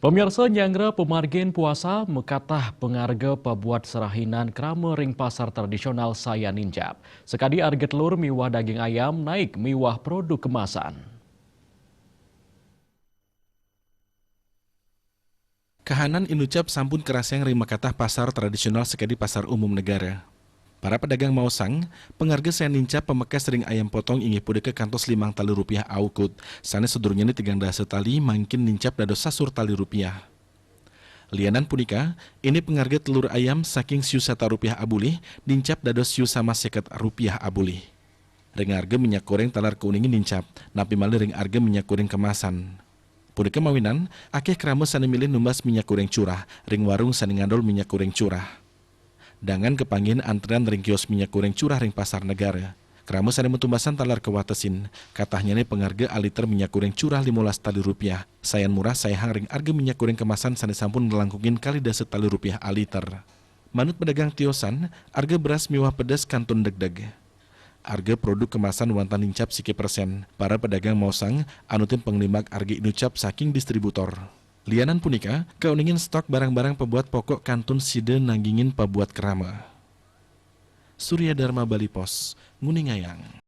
Pemirsa Nyangre pemargin puasa mekatah pengarga pabuat serahinan krama ring pasar tradisional saya ninjap. Sekadi harga telur miwah daging ayam naik miwah produk kemasan. Kahanan inucap sampun keraseng ring mekatah pasar tradisional sekadi pasar umum negara. Para pedagang mausang, pengarga saya nincap pemekas ring ayam potong ingi pude ke kantos Rp5 aukut. Sana sedurungnya ni 3 tali makin nincap dados sasur tali rupiah. Lianan punika, ini pengarga telur ayam saking Rp1 abulih, nincap dados Rp1,50 abulih. Ring harga minyak goreng talar keuningin nincap, napi malih ring harga minyak goreng kemasan. Punika mawinan, akeh krama sani milih numbas minyak goreng curah, ring warung sani ngandol minyak goreng curah. Dengan kepanggin antrean ring kios minyak goreng curah ring pasar negara. Krama sani mutumbasan talar kewatesin, katahnya nih pengarga aliter minyak goreng curah 15 tali rupiah. Sayan murah sayang ring harga minyak goreng kemasan sani sampun ngelangkungin kali daset tali rupiah aliter. Manut pedagang tiosan, harga beras miwah pedas kantun deg-deg. Harga produk kemasan wantan nincap siki persen. Para pedagang mausang anutin penglimak harga inucap saking distributor. Lianan punika, keuningin stok barang-barang pembuat pokok kantun side nanggingin pembuat kerama. Surya Dharma Bali Pos, Nguningayang.